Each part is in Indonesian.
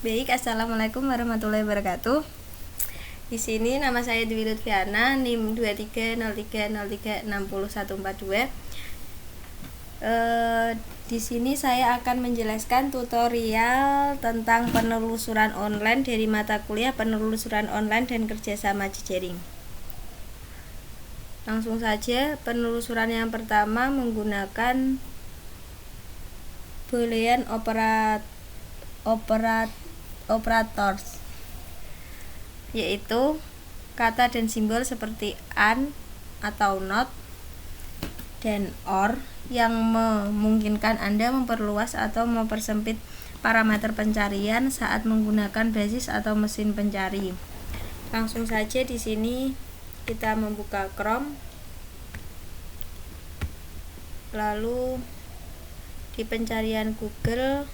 Baik, assalamualaikum warahmatullahi wabarakatuh. Di sini nama saya Dwi Lutfiana, NIM 230303604142. Di sini saya akan menjelaskan tutorial tentang penelusuran online dari mata kuliah penelusuran online dan kerjasama jejaring. Langsung saja, penelusuran yang pertama menggunakan boolean operators, yaitu kata dan simbol seperti and atau not dan or yang memungkinkan Anda memperluas atau mempersempit parameter pencarian saat menggunakan basis atau mesin pencari. Langsung saja di sini kita membuka Chrome, lalu di pencarian Google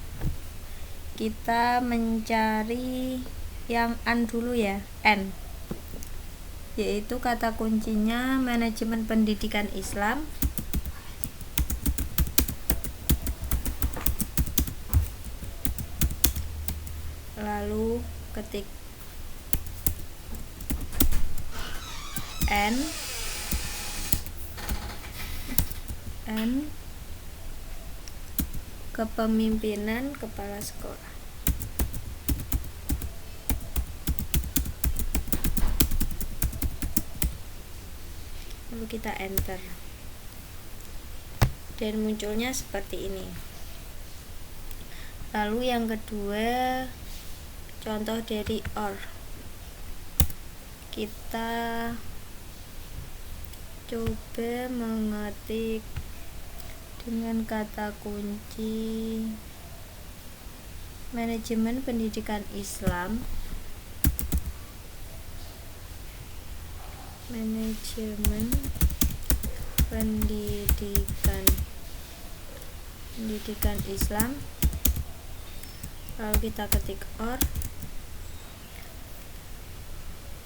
kita mencari yang N dulu ya, N, yaitu kata kuncinya manajemen pendidikan Islam. Lalu ketik N kepemimpinan kepala sekolah. Lalu kita enter dan munculnya seperti ini. Lalu yang kedua, contoh dari or, kita coba mengetik dengan kata kunci manajemen pendidikan Islam, manajemen pendidikan Islam, lalu kita ketik or,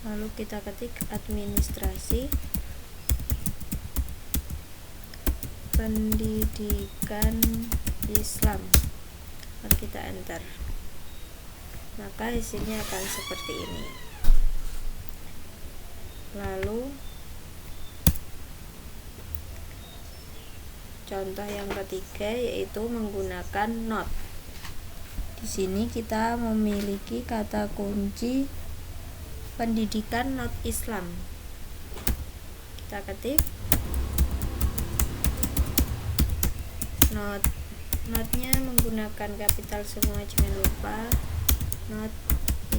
lalu kita ketik administrasi pendidikan Islam, lalu kita enter, maka hasilnya akan seperti ini. Lalu contoh yang ketiga yaitu menggunakan not. Di sini kita memiliki kata kunci pendidikan not Islam. Kita ketik notnya menggunakan kapital semua, jangan lupa not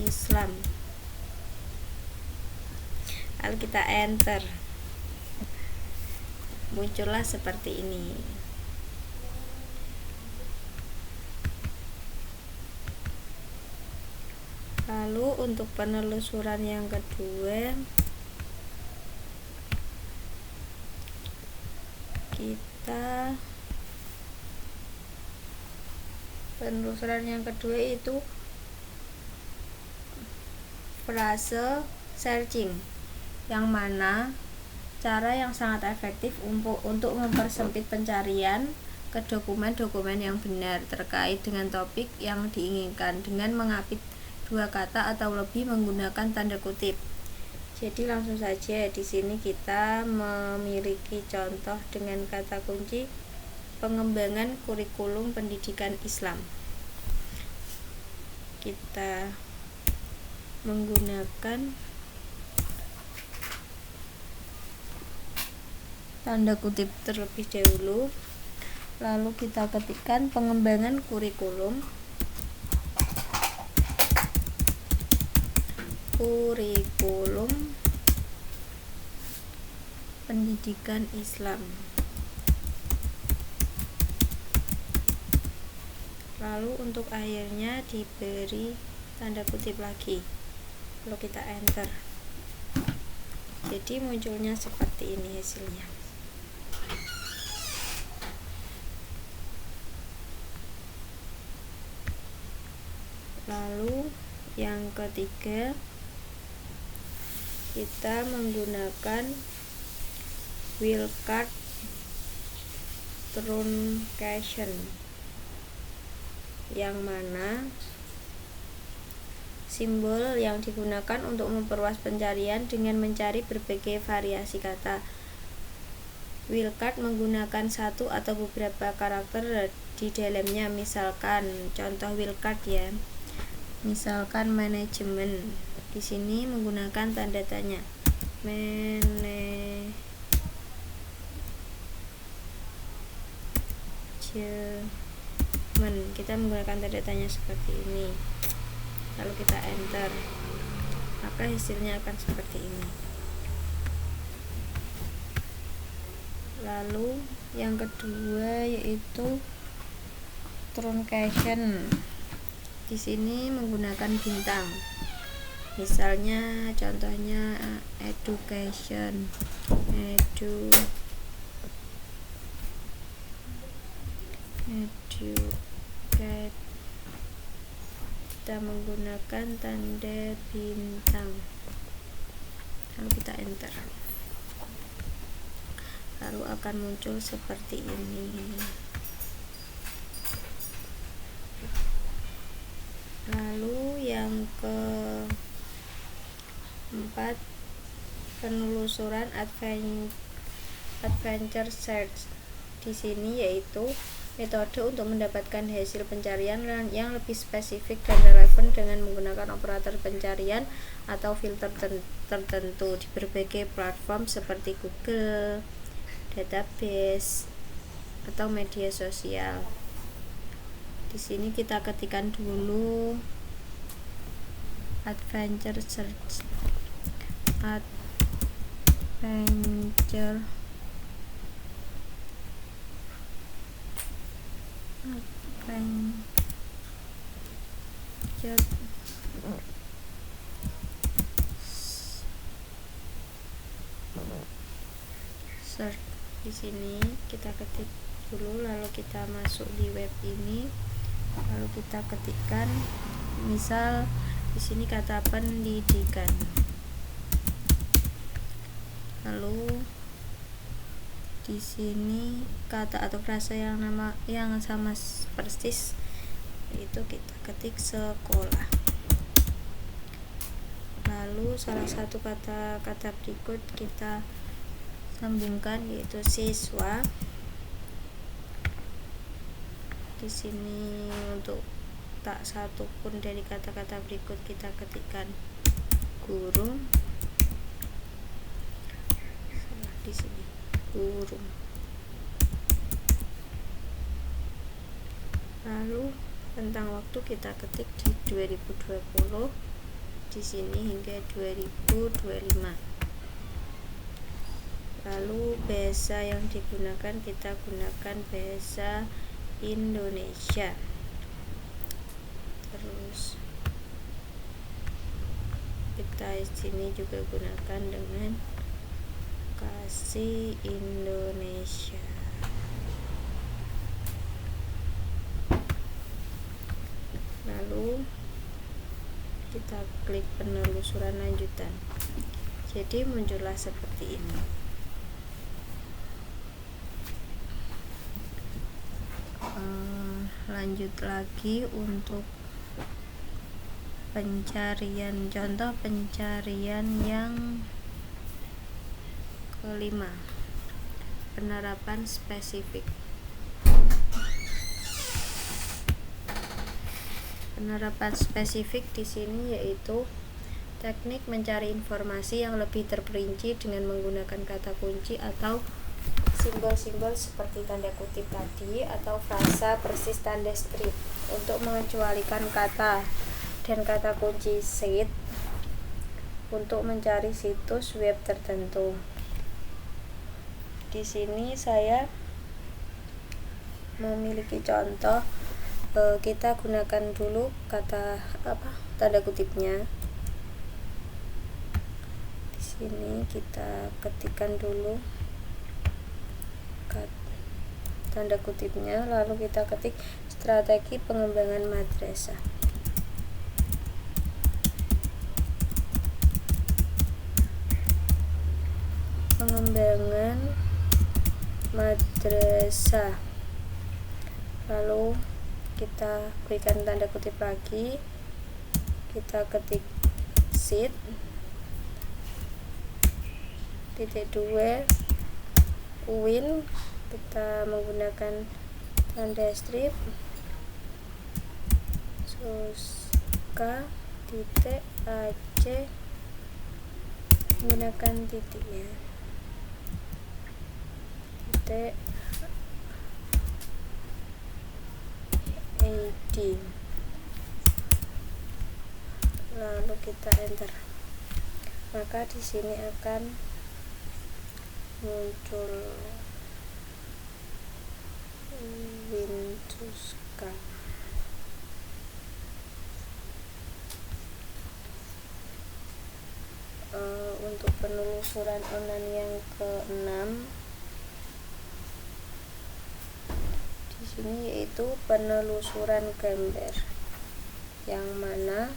Islam. Lalu kita enter, muncullah seperti ini. Lalu untuk penelusuran yang kedua, itu frase searching, yang mana cara yang sangat efektif untuk mempersempit pencarian ke dokumen-dokumen yang benar terkait dengan topik yang diinginkan dengan mengapit dua kata atau lebih menggunakan tanda kutip. Jadi langsung saja di sini kita memiliki contoh dengan kata kunci pengembangan kurikulum pendidikan Islam. Kita menggunakan tanda kutip terlebih dahulu, lalu kita ketikkan pengembangan kurikulum pendidikan Islam, lalu untuk akhirnya diberi tanda kutip lagi, lalu kita enter. Jadi munculnya seperti ini hasilnya. Lalu yang ketiga, kita menggunakan wildcard truncation, yang mana Simbol yang digunakan untuk memperluas pencarian dengan mencari berbagai variasi kata. Wildcard menggunakan satu atau beberapa karakter di dalamnya. Misalkan contoh wildcard ya. Misalkan manajemen. Di sini menggunakan tanda tanya. Manajemen. Kita menggunakan tanda tanya seperti ini. Lalu kita enter. Maka hasilnya akan seperti ini. Lalu yang kedua yaitu truncation. Di sini menggunakan bintang. Misalnya contohnya education. Kita menggunakan tanda bintang. Lalu kita enter. Lalu akan muncul seperti ini. Lalu yang keempat, penelusuran adventure search. Di sini yaitu metode untuk mendapatkan hasil pencarian yang lebih spesifik dan relevan dengan menggunakan operator pencarian atau filter tertentu di berbagai platform seperti Google, database, atau media sosial. Di sini kita ketikkan dulu adventure search. Adventure search. Di sini kita ketik dulu, lalu kita masuk di web ini, lalu kita ketikkan misal di sini kata pendidikan, lalu di sini kata atau frasa yang sama persis, itu kita ketik sekolah. Lalu salah satu kata berikut kita sambungkan yaitu siswa. Di sini untuk tak satu pun dari kata-kata berikut kita ketikkan guru. Di sini guru. Lalu tentang waktu kita ketik di 2020, di sini hingga 2025. Lalu bahasa yang digunakan kita gunakan bahasa Indonesia. Terus kita di sini juga gunakan dengan Kasih Indonesia. Lalu kita klik penelusuran lanjutan. Jadi muncullah seperti ini. Lanjut lagi untuk pencarian, contoh pencarian yang kelima, penerapan spesifik. Penerapan spesifik di sini yaitu teknik mencari informasi yang lebih terperinci dengan menggunakan kata kunci atau simbol-simbol seperti tanda kutip tadi atau frasa persis tanda strip untuk mengecualikan kata dan kata kunci site untuk mencari situs web tertentu. Di sini saya memiliki contoh, kita gunakan dulu tanda kutipnya. Di sini kita ketikkan dulu tanda kutipnya, lalu kita ketik strategi pengembangan madrasah. Pengembangan madrasah. Lalu kita berikan tanda kutip lagi, kita ketik sheet .2 win, kita menggunakan tanda strip Suska titik AC menggunakan titiknya titik ID, lalu kita enter, maka di sini akan muncul Winsuska. Untuk penelusuran online yang ke-6 di sini yaitu penelusuran gambar, yang mana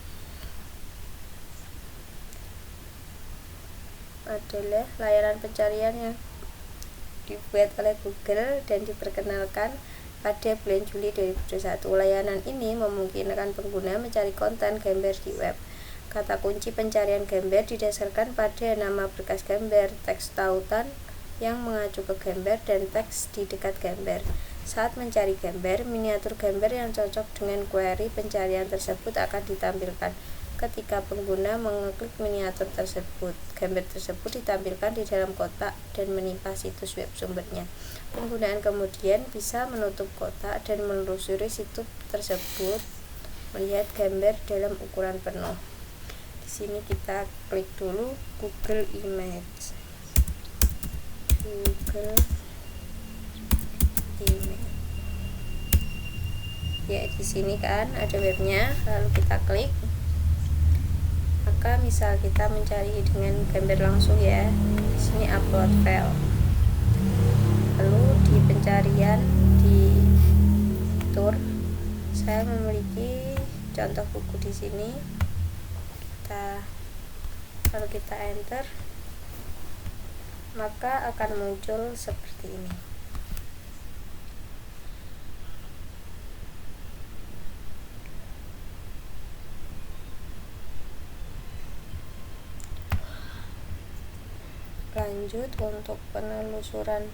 adalah layanan pencarian yang dibuat oleh Google dan diperkenalkan pada bulan Juli 2021. Layanan ini memungkinkan pengguna mencari konten gambar di web. Kata kunci pencarian gambar didasarkan pada nama berkas gambar, teks tautan yang mengacu ke gambar, dan teks di dekat gambar. Saat mencari gambar, miniatur gambar yang cocok dengan query pencarian tersebut akan ditampilkan. Ketika pengguna mengeklik miniatur tersebut, gambar tersebut ditampilkan di dalam kotak dan menimpa situs web sumbernya. Penggunaan kemudian bisa menutup kotak dan menelusuri situs tersebut melihat gambar dalam ukuran penuh. Di sini kita klik dulu Google Image. Ya, di sini kan ada webnya, lalu kita klik. Maka misal kita mencari dengan gambar langsung ya, di sini upload file. Lalu di pencarian di tour, saya memiliki contoh buku di sini. Kalau kita enter, maka akan muncul seperti ini. Lanjut untuk penelusuran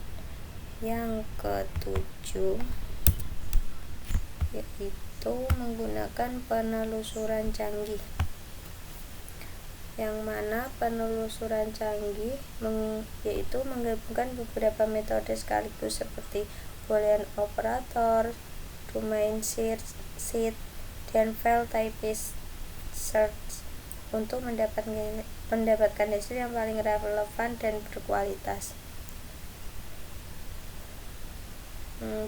yang ke-7, yaitu menggunakan penelusuran canggih, yang mana penelusuran canggih yaitu menggabungkan beberapa metode sekaligus seperti Boolean operator, domain search, dan file type search untuk mendapatkan hasil yang paling relevan dan berkualitas.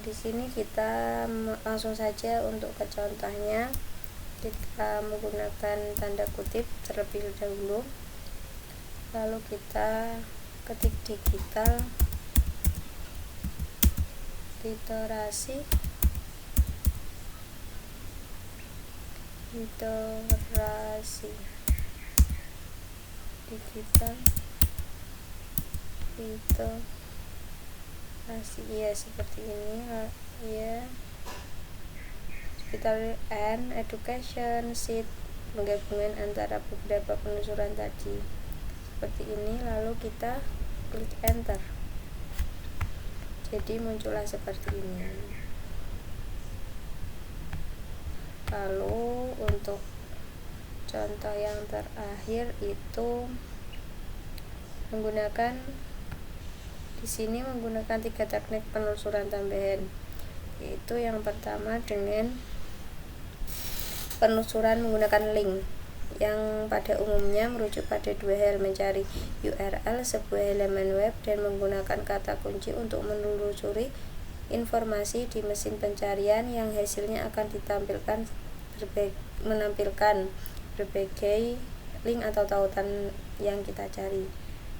Di sini kita langsung saja untuk ke contohnya. Kita menggunakan tanda kutip terlebih dahulu, lalu kita ketik digital literasi digital literasi, ya seperti ini ya. Digital and education sheet, penggabungan antara beberapa penelusuran tadi seperti ini, lalu kita klik enter, jadi muncullah seperti ini. Lalu untuk contoh yang terakhir itu menggunakan di sini menggunakan 3 teknik penelusuran tambahan, yaitu yang pertama dengan penelusuran menggunakan link, yang pada umumnya merujuk pada 2 hal: mencari URL sebuah halaman web dan menggunakan kata kunci untuk menelusuri informasi di mesin pencarian yang hasilnya akan menampilkan berbagai link atau tautan yang kita cari.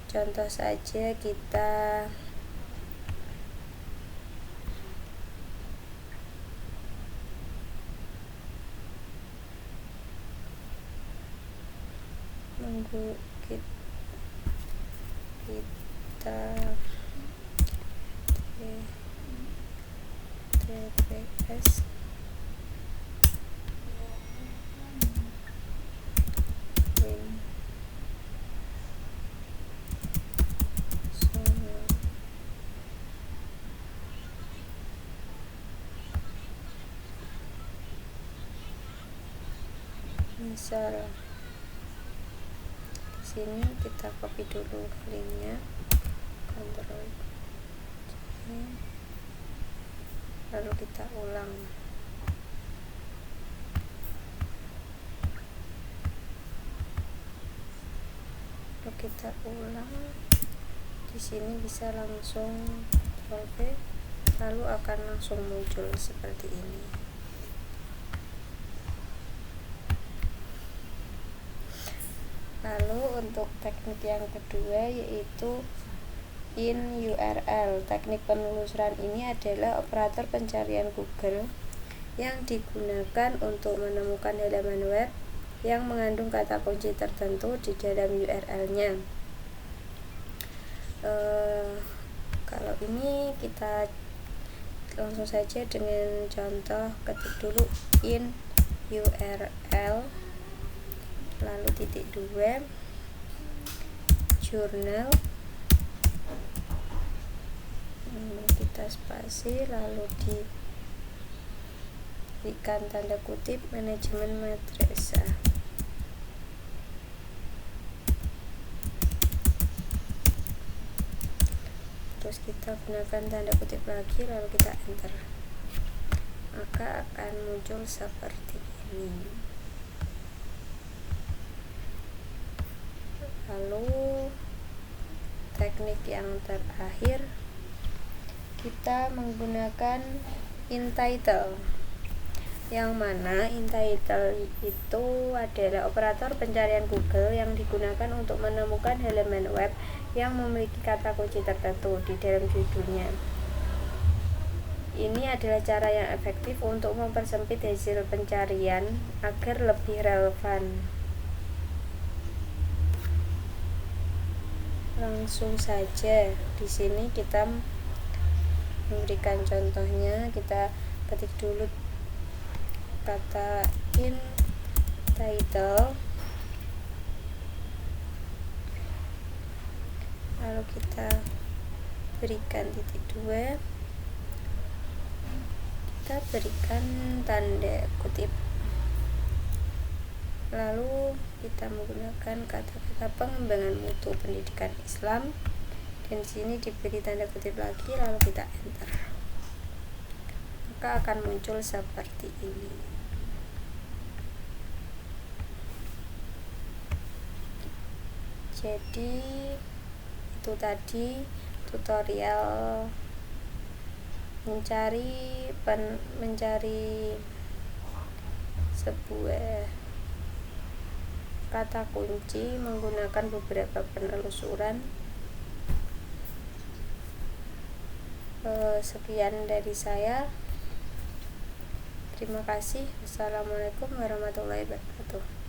Contoh saja, kita TPS misal di sini kita copy dulu linknya, Ctrl C, lalu kita ulang. Di sini bisa langsung Ctrl V, lalu akan langsung muncul seperti ini. Lalu untuk teknik yang kedua yaitu in URL. Teknik penelusuran ini adalah operator pencarian Google yang digunakan untuk menemukan halaman web yang mengandung kata kunci tertentu di dalam URL-nya. Kalau ini kita langsung saja dengan contoh, ketik dulu in URL, lalu titik 2 journal, kita spasi, lalu diberikan tanda kutip manajemen madrasah. Terus kita gunakan tanda kutip lagi, lalu kita enter, maka akan muncul seperti ini. Lalu teknik yang terakhir, kita menggunakan in title, yang mana in title itu adalah operator pencarian Google yang digunakan untuk menemukan halaman web yang memiliki kata kunci tertentu di dalam judulnya. Ini adalah cara yang efektif untuk mempersempit hasil pencarian agar lebih relevan. Langsung saja di sini kita memberikan contohnya, kita ketik dulu kata in title, lalu kita berikan titik 2, kita berikan tanda kutip, lalu kita menggunakan kata-kata pengembangan mutu pendidikan Islam, dan di sini diberi tanda kutip lagi, lalu kita enter, maka akan muncul seperti ini. Jadi itu tadi tutorial mencari sebuah kata kunci menggunakan beberapa penelusuran. Sekian dari saya. Terima kasih. Wassalamualaikum warahmatullahi wabarakatuh.